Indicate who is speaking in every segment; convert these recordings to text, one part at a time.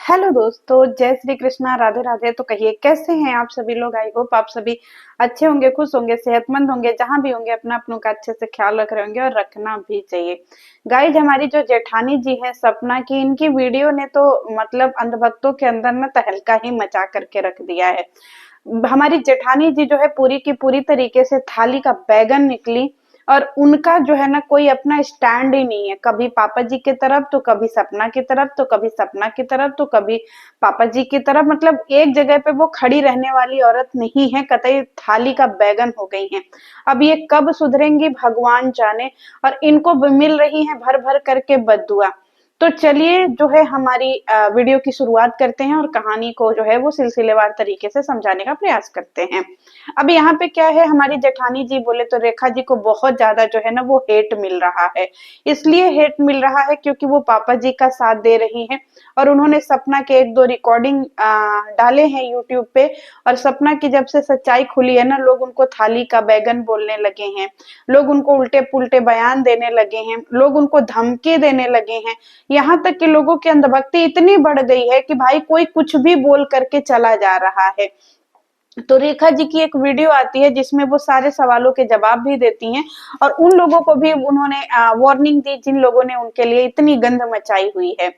Speaker 1: Hello दोस्तों, जय श्री कृष्णा, राधे राधे। तो कहिए कैसे हैं आप सभी लोग। आई होप आप सभी अच्छे होंगे, खुश होंगे, सेहतमंद होंगे। जहां भी होंगे अपना अपनों का अच्छे से ख्याल रख रहे होंगे और रखना भी चाहिए। गाइज, हमारी जो जेठानी जी हैं सपना की, इनकी वीडियो ने तो मतलब अंधभक्तों के अंदर ना तहलका ही मचा करके रख दिया है। हमारी जेठानी जी जो है पूरी की पूरी तरीके से थाली का बैगन निकली। और उनका जो है ना कोई अपना स्टैंड ही नहीं है, कभी पापा जी की तरफ तो कभी सपना की तरफ, तो कभी सपना की तरफ तो कभी पापा जी की तरफ। मतलब एक जगह पे वो खड़ी रहने वाली औरत नहीं है, कतई थाली का बैगन हो गई हैं। अब ये कब सुधरेंगी भगवान जाने। और इनको मिल रही है भर भर करके बद्दुआ। तो चलिए जो है हमारी वीडियो की शुरुआत करते हैं और कहानी को जो है वो सिलसिलेवार तरीके से समझाने का प्रयास करते हैं। अब यहाँ पे क्या है, हमारी जेठानी जी बोले तो रेखा जी को बहुत ज्यादा जो है ना वो हेट मिल रहा है। इसलिए हेट मिल रहा है क्योंकि वो पापा जी का साथ दे रही हैं। और उन्होंने सपना के एक दो रिकॉर्डिंग डाले हैं यूट्यूब पे। और सपना की जब से सच्चाई खुली है ना, लोग उनको थाली का बैगन बोलने लगे हैं। लोग उनको उल्टे पुल्टे बयान देने लगे हैं, लोग उनको धमकी देने लगे हैं। यहाँ तक कि लोगों की अंधभक्ति इतनी बढ़ गई है कि भाई कोई कुछ भी बोल करके चला जा रहा है। तो रेखा जी की एक वीडियो आती है जिसमें वो सारे सवालों के जवाब भी देती हैं। और उन लोगों को भी उन्होंने वार्निंग दी जिन लोगों ने उनके लिए इतनी गंध मचाई हुई है।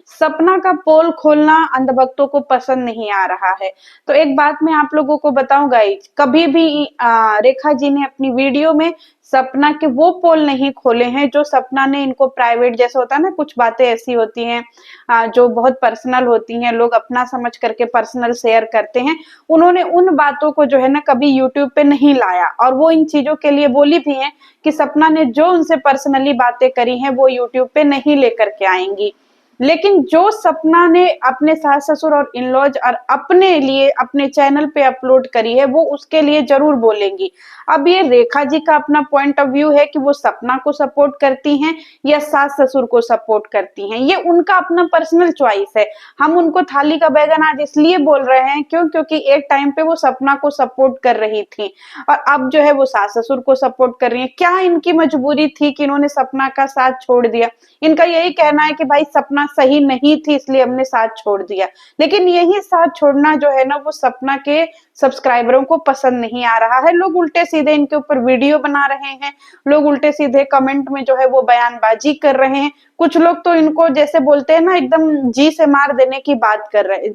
Speaker 1: सपना का पोल खोलना अंधभक्तों को पसंद नहीं आ रहा है। तो एक बात मैं आप लोगों को बताऊं गाइज, कभी भी रेखा जी ने अपनी वीडियो में सपना के वो पोल नहीं खोले हैं जो सपना ने इनको प्राइवेट, जैसे होता है ना कुछ बातें ऐसी होती हैं जो बहुत पर्सनल होती हैं, लोग अपना समझ करके पर्सनल शेयर करते हैं। उन्होंने उन बातों को जो है ना कभी यूट्यूब पे नहीं लाया। और वो इन चीजों के लिए बोली भी हैं कि सपना ने जो उनसे पर्सनली बातें करी हैं वो यूट्यूब पे नहीं लेकर के आएंगी। लेकिन जो सपना ने अपने सास ससुर और इन-लॉज और अपने लिए अपने चैनल पे अपलोड करी है वो उसके लिए जरूर बोलेंगी। अब ये रेखा जी का अपना पॉइंट ऑफ व्यू है कि वो सपना को सपोर्ट करती हैं या सास ससुर को सपोर्ट करती हैं, ये उनका अपना पर्सनल चॉइस है। हम उनको थाली का बैगन आज इसलिए बोल रहे हैं क्योंकि एक टाइम पे वो सपना को सपोर्ट कर रही थी। और अब जो है वो सास ससुर को सपोर्ट कर रही है। क्या इनकी मजबूरी थी कि इन्होंने सपना का साथ छोड़ दिया। इनका यही कहना है कि भाई सपना सही नहीं थी इसलिए हमने साथ छोड़ दिया। लेकिन यही साथ छोड़ना जो है ना वो सपना के सब्सक्राइबरों को पसंद नहीं आ रहा है। लोग उल्टे सीधे इनके ऊपर वीडियो बना रहे हैं। लोग उल्टे सीधे कमेंट में जो है वो बयानबाजी कर रहे हैं। कुछ लोग तो इनको जैसे बोलते हैं ना एकदम जी से मार देने की बात कर रहे,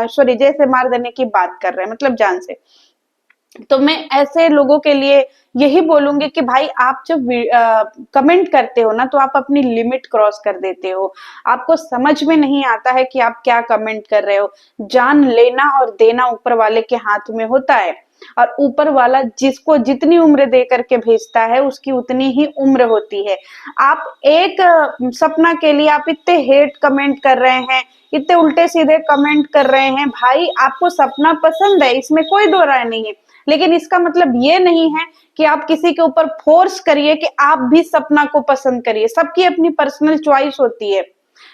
Speaker 1: सॉरी, जे से मार देने की बात कर रहे हैं, मतलब जान से। तो मैं ऐसे लोगों के लिए यही बोलूंगी कि भाई आप जब कमेंट करते हो ना तो आप अपनी लिमिट क्रॉस कर देते हो। आपको समझ में नहीं आता है कि आप क्या कमेंट कर रहे हो। जान लेना और देना ऊपर वाले के हाथ में होता है। और ऊपर वाला जिसको जितनी उम्र दे करके भेजता है उसकी उतनी ही उम्र होती है। आप एक सपना के लिए आप इतने हेट कमेंट कर रहे हैं, इतने उल्टे सीधे कमेंट कर रहे हैं। भाई आपको सपना पसंद है, इसमें कोई दो राय नहीं है। लेकिन इसका मतलब ये नहीं है कि आप किसी के ऊपर फोर्स करिए कि आप भी सपना को पसंद करिए। सबकी अपनी पर्सनल चॉइस होती है।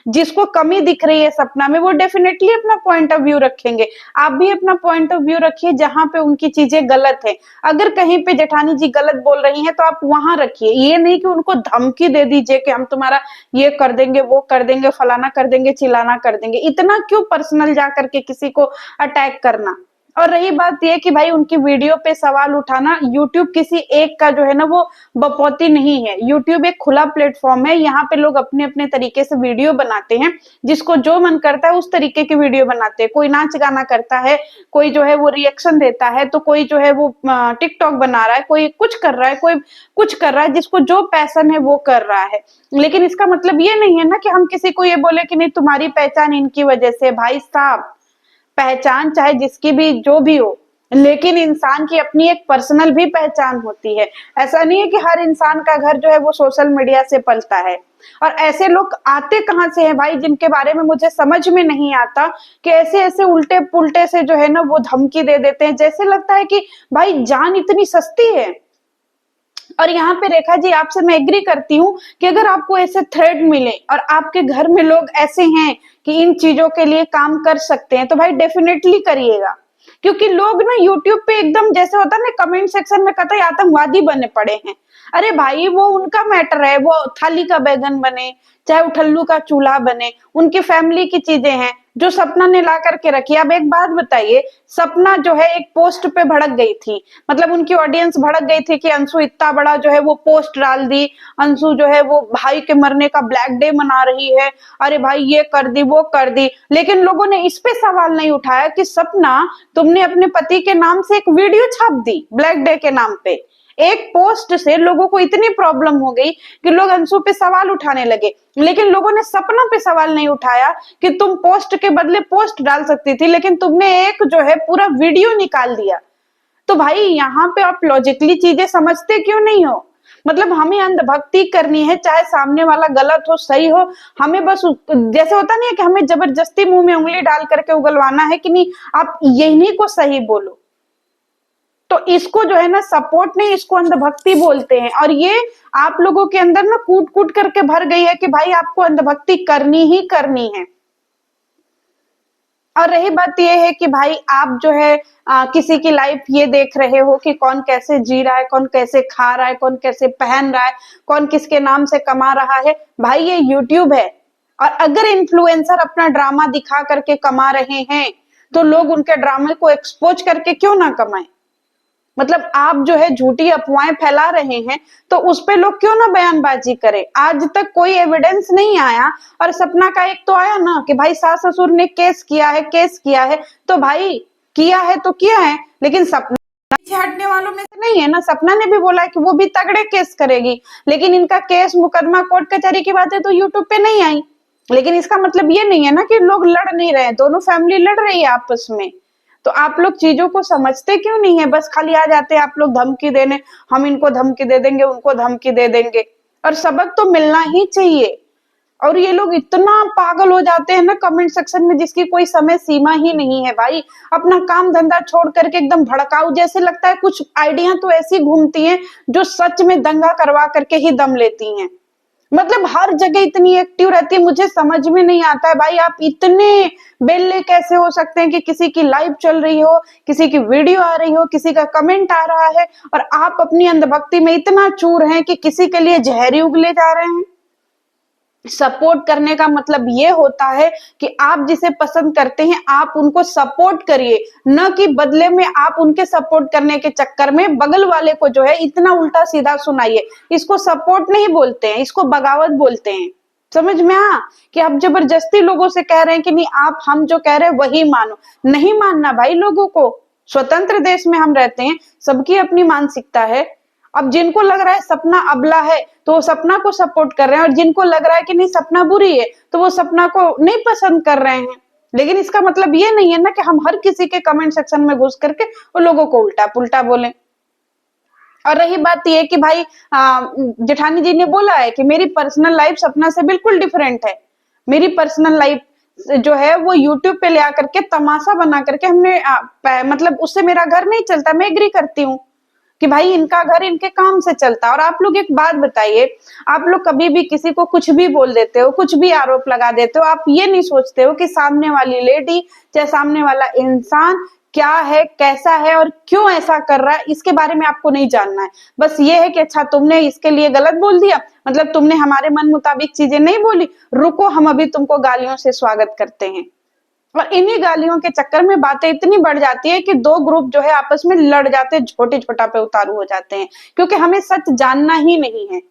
Speaker 1: जिसको कमी दिख रही है सपना में वो डेफिनेटली अपना पॉइंट ऑफ व्यू रखेंगे। आप भी अपना पॉइंट ऑफ व्यू रखिए जहां पे उनकी चीजें गलत है। अगर कहीं पे जेठानी जी गलत बोल रही हैं तो आप वहां रखिए, ये नहीं कि उनको धमकी दे दीजिए कि हम तुम्हारा ये कर देंगे, वो कर देंगे, फलाना कर देंगे, चिलाना कर देंगे। इतना क्यों पर्सनल जा करके किसी को अटैक करना। और रही बात ये कि भाई उनकी वीडियो पे सवाल उठाना, यूट्यूब किसी एक का जो है ना वो बपौती नहीं है। यूट्यूब एक खुला प्लेटफॉर्म है, यहाँ पे लोग अपने अपने तरीके से वीडियो बनाते हैं। जिसको जो मन करता है उस तरीके की वीडियो बनाते हैं। कोई नाच गाना करता है, कोई जो है वो रिएक्शन देता है, तो कोई जो है वो टिकटॉक बना रहा है, कोई कुछ कर रहा है, कोई कुछ कर रहा है। जिसको जो पैशन है वो कर रहा है। लेकिन इसका मतलब ये नहीं है ना कि हम किसी को ये बोले कि नहीं तुम्हारी पहचान इनकी वजह से। भाई साहब, पहचान चाहे जिसकी भी जो भी हो, लेकिन इंसान की अपनी एक पर्सनल भी पहचान होती है। ऐसा नहीं है कि हर इंसान का घर जो है वो सोशल मीडिया से पलता है। और ऐसे लोग आते कहां से हैं भाई, जिनके बारे में मुझे समझ में नहीं आता कि ऐसे ऐसे उल्टे पुल्टे से जो है ना वो धमकी दे देते हैं। जैसे लगता है कि भाई जान इतनी सस्ती है। और यहाँ पे रेखा जी आपसे मैं एग्री करती हूँ कि अगर आपको ऐसे थ्रेड मिले और आपके घर में लोग ऐसे हैं कि इन चीजों के लिए काम कर सकते हैं तो भाई डेफिनेटली करिएगा। क्योंकि लोग ना यूट्यूब पे एकदम जैसे होता है ना कमेंट सेक्शन में कतई आतंकवादी बने पड़े हैं। अरे भाई वो उनका मैटर है, वो थाली का बैगन बने चाहे उठल्लू का चूल्हा बने, उनकी फैमिली की चीजें हैं। जो सपना ने ला करके रखी। अब एक बात बताइए, सपना जो है एक पोस्ट पे भड़क गई थी, मतलब उनकी ऑडियंस भड़क गई थी कि अंशु इतना बड़ा जो है वो पोस्ट डाल दी, अंशु जो है वो भाई के मरने का ब्लैक डे मना रही है, अरे भाई ये कर दी वो कर दी। लेकिन लोगों ने इस पे सवाल नहीं उठाया कि सपना, तुमने अपने पति के नाम से एक वीडियो छाप दी ब्लैक डे के नाम पे। एक पोस्ट से लोगों को इतनी प्रॉब्लम हो गई कि लोग अंशु पे सवाल उठाने लगे, लेकिन लोगों ने सपना पे सवाल नहीं उठाया कि तुम पोस्ट के बदले पोस्ट डाल सकती थी, लेकिन तुमने एक जो है पूरा वीडियो निकाल दिया। तो भाई यहाँ पे आप लॉजिकली चीजें समझते क्यों नहीं हो? मतलब हमें अंधभक्ति करनी है, चाहे सामने वाला गलत हो सही हो, हमें बस जैसे होता नहीं है कि हमें जबरदस्ती मुंह में उंगली डाल करके उगलवाना है कि नहीं आप यही को सही बोलो। तो इसको जो है ना सपोर्ट नहीं, इसको अंधभक्ति बोलते हैं। और ये आप लोगों के अंदर ना कूट कूट करके भर गई है कि भाई आपको अंधभक्ति करनी ही करनी है। और रही बात ये है कि भाई आप जो है किसी की लाइफ ये देख रहे हो कि कौन कैसे जी रहा है, कौन कैसे खा रहा है, कौन कैसे पहन रहा है, कौन किसके नाम से कमा रहा है। भाई ये यूट्यूब है, और अगर इन्फ्लुएंसर अपना ड्रामा दिखा करके कमा रहे हैं तो लोग उनके ड्रामे को एक्सपोज करके क्यों ना कमाएं? मतलब आप जो है झूठी अफवाहें फैला रहे हैं तो उस पे लोग क्यों ना बयानबाजी करें? आज तक कोई एविडेंस नहीं आया, और सपना का एक तो आया ना कि भाई सास ससुर ने केस किया है, केस किया है, तो भाई किया है तो किया है, लेकिन सपना पीछे हटने वालों में से नहीं है ना। सपना ने भी बोला है कि वो भी तगड़े केस करेगी, लेकिन इनका केस मुकदमा कोर्ट कचहरी की बातें तो यूट्यूब पे नहीं आई। लेकिन इसका मतलब ये नहीं है ना कि लोग लड़ नहीं रहे, दोनों फैमिली लड़ रही है आपस में। तो आप लोग चीजों को समझते क्यों नहीं है? बस खाली आ जाते हैं आप लोग धमकी देने, हम इनको धमकी दे देंगे, उनको धमकी दे देंगे। और सबक तो मिलना ही चाहिए। और ये लोग इतना पागल हो जाते हैं ना कमेंट सेक्शन में, जिसकी कोई समय सीमा ही नहीं है भाई। अपना काम धंधा छोड़ करके एकदम भड़काऊ, जैसे लगता है कुछ आइडिया तो ऐसी घूमती हैं जो सच में दंगा करवा करके ही दम लेती हैं। मतलब हर जगह इतनी एक्टिव रहती है, मुझे समझ में नहीं आता है भाई आप इतने बेल्ले कैसे हो सकते हैं कि किसी की लाइव चल रही हो, किसी की वीडियो आ रही हो, किसी का कमेंट आ रहा है, और आप अपनी अंधभक्ति में इतना चूर हैं कि किसी के लिए जहरी उगले जा रहे हैं। सपोर्ट करने का मतलब ये होता है कि आप जिसे पसंद करते हैं आप उनको सपोर्ट करिए, न कि बदले में आप उनके सपोर्ट करने के चक्कर में बगल वाले को जो है इतना उल्टा सीधा सुनाइए। इसको सपोर्ट नहीं बोलते हैं, इसको बगावत बोलते हैं। समझ में आ कि आप जबरदस्ती लोगों से कह रहे हैं कि नहीं आप हम जो कह रहे हैं वही मानो। नहीं मानना भाई लोगों को। स्वतंत्र देश में हम रहते हैं, सबकी अपनी मानसिकता है। अब जिनको लग रहा है सपना अबला है तो वो सपना को सपोर्ट कर रहे हैं, और जिनको लग रहा है कि नहीं सपना बुरी है तो वो सपना को नहीं पसंद कर रहे हैं। लेकिन इसका मतलब ये नहीं है ना कि हम हर किसी के कमेंट सेक्शन में घुस करके वो लोगों को उल्टा पुल्टा बोलें। और रही बात ये कि भाई जेठानी जी ने बोला है कि मेरी पर्सनल लाइफ सपना से बिल्कुल डिफरेंट है। मेरी पर्सनल लाइफ जो है वो यूट्यूब पे ले आकर के तमाशा बना करके हमने मतलब उससे मेरा घर नहीं चलता। मैं एग्री करती हूँ कि भाई इनका घर इनके काम से चलता है। और आप लोग एक बात बताइए, आप लोग कभी भी किसी को कुछ भी बोल देते हो, कुछ भी आरोप लगा देते हो, आप ये नहीं सोचते हो कि सामने वाली लेडी चाहे सामने वाला इंसान क्या है, कैसा है और क्यों ऐसा कर रहा है, इसके बारे में आपको नहीं जानना है। बस ये है कि अच्छा तुमने इसके लिए गलत बोल दिया, मतलब तुमने हमारे मन मुताबिक चीजें नहीं बोली, रुको हम अभी तुमको गालियों से स्वागत करते हैं। और इन्हीं गालियों के चक्कर में बातें इतनी बढ़ जाती है कि दो ग्रुप जो है आपस में लड़ जाते हैं, छोटे छोटा पे उतारू हो जाते हैं, क्योंकि हमें सच जानना ही नहीं है।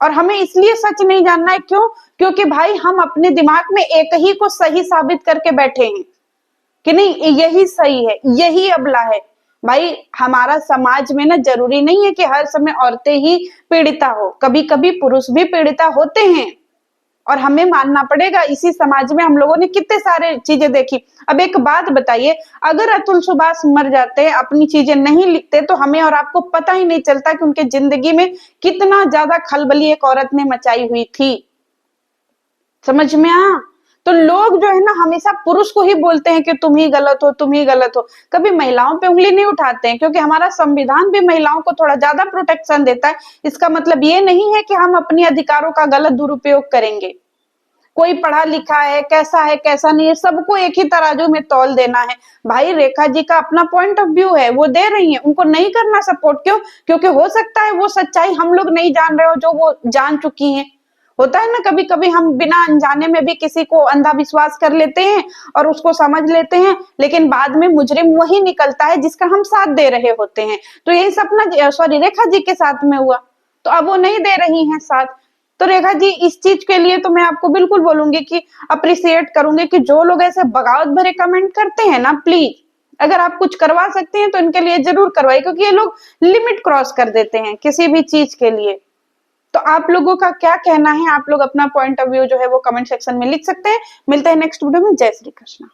Speaker 1: और हमें इसलिए सच नहीं जानना है क्यों? क्योंकि भाई हम अपने दिमाग में एक ही को सही साबित करके बैठे हैं कि नहीं यही सही है, यही अबला है। भाई हमारा समाज में ना जरूरी नहीं है कि हर समय औरतें ही पीड़िता हो, कभी कभी पुरुष भी पीड़िता होते हैं। और हमें मानना पड़ेगा, इसी समाज में हम लोगों ने कितने सारे चीजें देखी। अब एक बात बताइए, अगर अतुल सुभाष मर जाते, अपनी चीजें नहीं लिखते, तो हमें और आपको पता ही नहीं चलता कि उनके जिंदगी में कितना ज्यादा खलबली एक औरत ने मचाई हुई थी। समझ में आ? तो लोग जो है ना हमेशा पुरुष को ही बोलते हैं कि तुम ही गलत हो, तुम ही गलत हो, कभी महिलाओं पे उंगली नहीं उठाते हैं, क्योंकि हमारा संविधान भी महिलाओं को थोड़ा ज्यादा प्रोटेक्शन देता है। इसका मतलब ये नहीं है कि हम अपने अधिकारों का गलत दुरुपयोग करेंगे। कोई पढ़ा लिखा है, कैसा है कैसा नहीं है, सबको एक ही तराजू में तौल देना है। भाई रेखा जी का अपना पॉइंट ऑफ व्यू है, वो दे रही है, उनको नहीं करना सपोर्ट। क्यों? क्योंकि हो सकता है वो सच्चाई हम लोग नहीं जान रहे हो जो वो जान चुकी हैं। होता है ना, कभी कभी हम बिना अनजाने में भी किसी को अंधा विश्वास कर लेते हैं और उसको समझ लेते हैं, लेकिन बाद में मुजरिम वही निकलता है जिसका हम साथ दे रहे होते हैं। तो यही सपना सॉरी रेखा जी के साथ में हुआ, तो अब वो नहीं दे रही हैं साथ। तो रेखा जी इस चीज के लिए तो मैं आपको बिल्कुल बोलूंगी कि अप्रिसिएट करूंगी कि जो लोग ऐसे बगावत भरे कमेंट करते हैं ना, प्लीज अगर आप कुछ करवा सकते हैं तो इनके लिए जरूर करवाइए, क्योंकि ये लोग लिमिट क्रॉस कर देते हैं किसी भी चीज के लिए। तो आप लोगों का क्या कहना है, आप लोग अपना पॉइंट ऑफ व्यू जो है वो कमेंट सेक्शन में लिख सकते हैं। मिलते हैं नेक्स्ट वीडियो में। जय श्री कृष्ण।